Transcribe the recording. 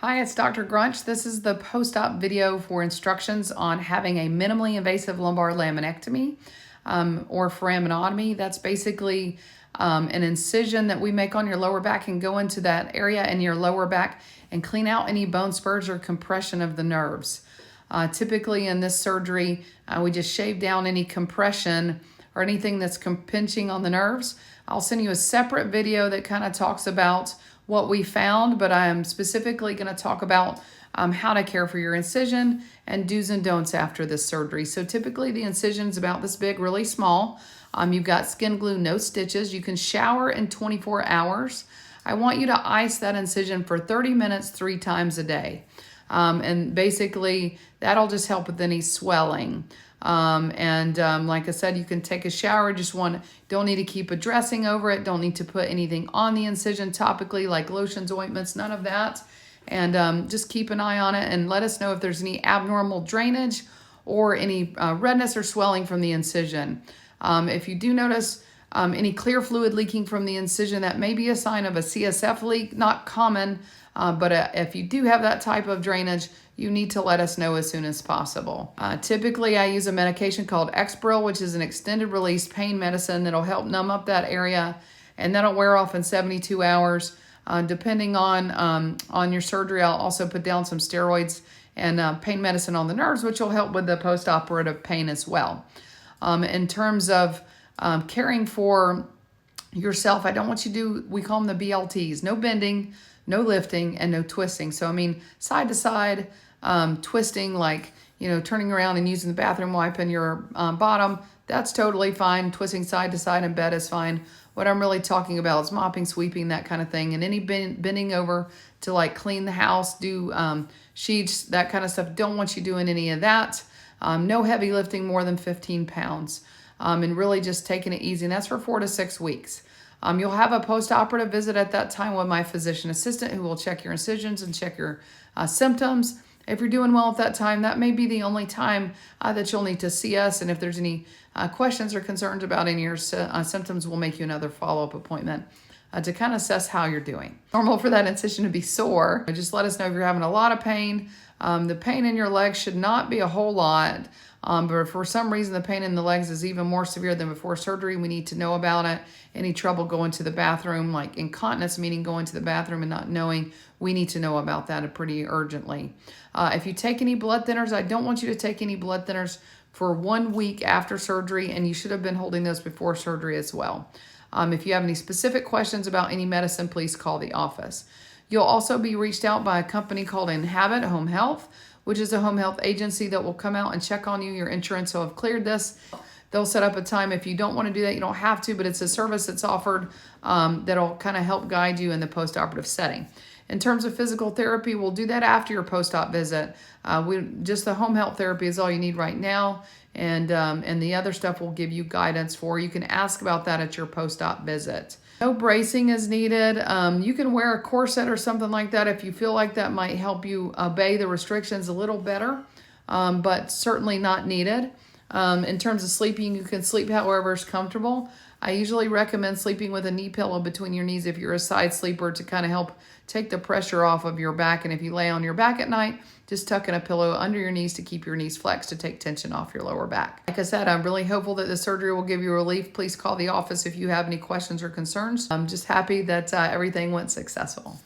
Hi, it's Dr. Grunch. This is the post-op video for instructions on having a minimally invasive lumbar laminectomy or foraminotomy. That's basically an incision that we make on your lower back and go into that area in your lower back and clean out any bone spurs or compression of the nerves. Typically in this surgery, we just shave down any compression or anything that's pinching on the nerves. I'll send you a separate video that kind of talks about what we found, but I am specifically going to talk about how to care for your incision and do's and don'ts after this surgery. So typically the incision's about this big, really small. You've got skin glue, no stitches. You can shower in 24 hours. I want you to ice that incision for 30 minutes 3 times a day. And basically that'll just help with any swelling. Like I said, you can take a shower, don't need to keep a dressing over it, don't need to put anything on the incision topically like lotions, ointments, none of that. And just keep an eye on it and let us know if there's any abnormal drainage or any redness or swelling from the incision. If you do notice any clear fluid leaking from the incision, that may be a sign of a CSF leak, not common, but if you do have that type of drainage, you need to let us know as soon as possible. Typically, I use a medication called Exparil, which is an extended release pain medicine that'll help numb up that area, and that'll wear off in 72 hours. Depending on your surgery, I'll also put down some steroids and pain medicine on the nerves, which will help with the post-operative pain as well. In terms of caring for yourself, I don't want you to do, we call them the BLTs, no bending, no lifting, and no twisting. So, I mean, side to side, twisting, like, turning around and using the bathroom wipe in your bottom, that's totally fine. Twisting side to side in bed is fine. What I'm really talking about is mopping, sweeping, that kind of thing. And any bending over to like clean the house, do sheets, that kind of stuff. Don't want you doing any of that. No heavy lifting more than 15 pounds. And really just taking it easy. And that's for 4 to 6 weeks. You'll have a post-operative visit at that time with my physician assistant who will check your incisions and check your symptoms. If you're doing well at that time, that may be the only time that you'll need to see us. And if there's any questions or concerns about any of your symptoms, we'll make you another follow-up appointment to kind of assess how you're doing. Normal for that incision to be sore. Just let us know if you're having a lot of pain. The pain in your legs should not be a whole lot. But if for some reason the pain in the legs is even more severe than before surgery, we need to know about it. Any trouble going to the bathroom, like incontinence, meaning going to the bathroom and not knowing, we need to know about that pretty urgently. If you take any blood thinners, I don't want you to take any blood thinners for 1 week after surgery, and you should have been holding those before surgery as well. If you have any specific questions about any medicine, please call the office. You'll also be reached out by a company called Inhabit Home Health, which is a home health agency that will come out and check on you. Your insurance will have cleared this. They'll set up a time. If you don't want to do that, you don't have to, but it's a service that's offered that'll kind of help guide you in the post-operative setting. In terms of physical therapy, we'll do that after your post-op visit. Just the home health therapy is all you need right now, and the other stuff we'll give you guidance for. You can ask about that at your post-op visit. No bracing is needed. You can wear a corset or something like that if you feel like that might help you obey the restrictions a little better, but certainly not needed. In terms of sleeping, you can sleep however is comfortable. I usually recommend sleeping with a knee pillow between your knees if you're a side sleeper to kind of help take the pressure off of your back. And if you lay on your back at night, just tuck in a pillow under your knees to keep your knees flexed to take tension off your lower back. Like I said, I'm really hopeful that the surgery will give you relief. Please call the office if you have any questions or concerns. I'm just happy that everything went successful.